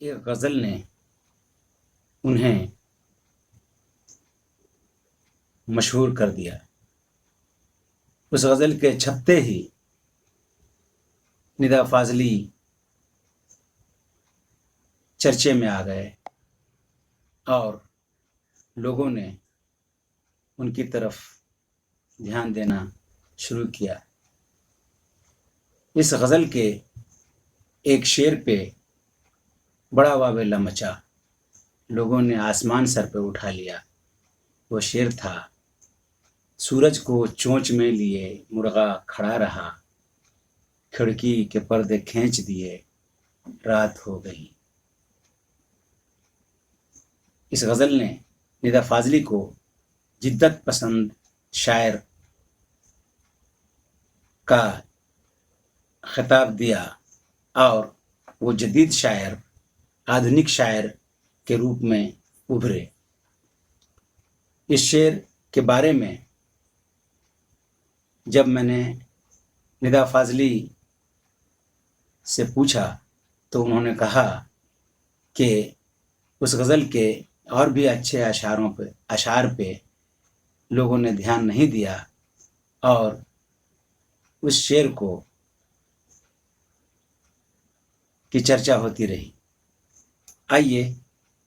ایک غزل نے انہیں مشہور کر دیا۔ اس غزل کے چھپتے ہی ندا فاضلی چرچے میں آ گئے اور لوگوں نے ان کی طرف دھیان دینا شروع کیا۔ اس غزل کے ایک شعر پہ بڑا واویلا مچا، لوگوں نے آسمان سر پہ اٹھا لیا۔ وہ شعر تھا: سورج کو چونچ میں لیے مرغا کھڑا رہا، کھڑکی کے پردے کھینچ دیے رات ہو گئی۔ اس غزل نے ندا فاضلی کو جدت پسند شاعر کا خطاب دیا اور وہ جدید شاعر، آدھنک شاعر کے روپ میں ابھرے۔ اس شعر کے بارے میں جب میں نے ندا فاضلی سے پوچھا تو انہوں نے کہا کہ اس غزل کے اور بھی اچھے اشعار پہ لوگوں نے دھیان نہیں دیا اور اس شعر کی چرچا ہوتی رہی۔ آئیے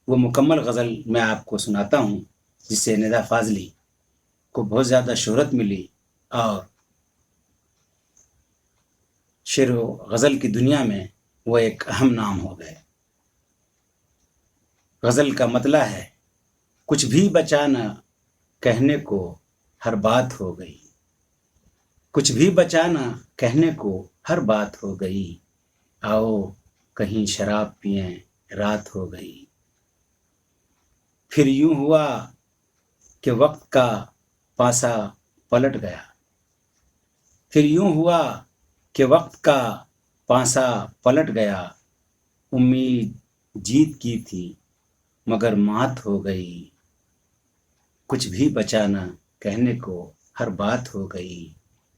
وہ مکمل غزل میں آپ کو سناتا ہوں جس سے ندا فاضلی کو بہت زیادہ شہرت ملی اور شعر و غزل کی دنیا میں وہ ایک اہم نام ہو گئے۔ غزل کا مطلع ہے: کچھ بھی بچا نہ کہنے کو ہر بات ہو گئی، کچھ بھی بچا نہ کہنے کو ہر بات ہو گئی، آؤ کہیں شراب پئیں رات ہو گئی۔ پھر یوں ہوا کہ وقت کا پانسا پلٹ گیا، پھر یوں ہوا کہ وقت کا پانسا پلٹ گیا، امید جیت کی تھی مگر مات ہو گئی، کچھ بھی بچا نہ کہنے کو ہر بات ہو گئی،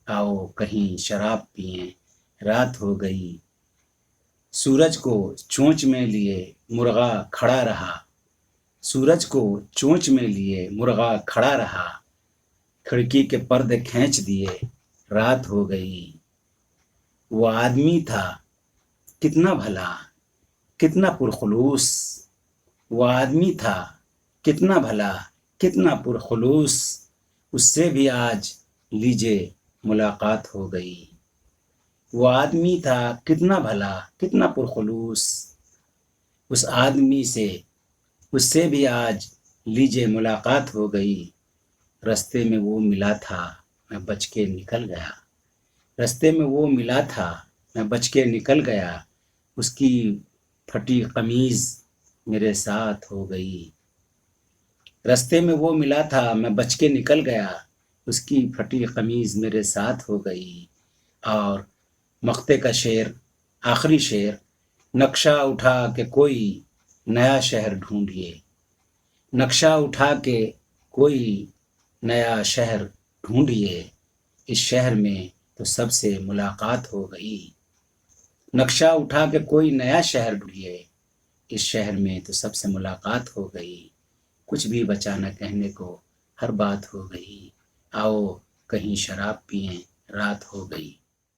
آؤ کہیں شراب پئیں رات ہو گئی۔ سورج کو چونچ میں لیے مرغا کھڑا رہا، سورج کو چونچ میں لیے مرغا کھڑا رہا، کھڑکی کے پردے کھینچ دیے رات ہو گئی۔ وہ آدمی تھا کتنا بھلا کتنا پرخلوص، وہ آدمی تھا کتنا بھلا کتنا پرخلوص، اس سے بھی آج لیجے ملاقات ہو گئی۔ وہ آدمی تھا کتنا بھلا کتنا پرخلوص، اس سے بھی آج لیجے ملاقات ہو گئی۔ رستے میں وہ ملا تھا میں بچ کے نکل گیا، رستے میں وہ ملا تھا میں بچ کے نکل گیا، اس کی پھٹی قمیض میرے ساتھ ہو گئی۔ رستے میں وہ ملا تھا میں بچ کے نکل گیا، اس کی پھٹی قمیض میرے ساتھ ہو گئی۔ اور مقطع کا شعر، آخری شعر: نقشہ اٹھا کے کوئی نیا شہر ڈھونڈیے، نقشہ اٹھا کے کوئی نیا شہر ڈھونڈیے، اس شہر میں تو سب سے ملاقات ہو گئی۔ نقشہ اٹھا کے کوئی نیا شہر ڈھونڈیے، اس شہر میں تو سب سے ملاقات ہو گئی، کچھ بھی بچا نہ کہنے کو ہر بات ہو گئی، آؤ کہیں شراب پئیں رات ہو گئی۔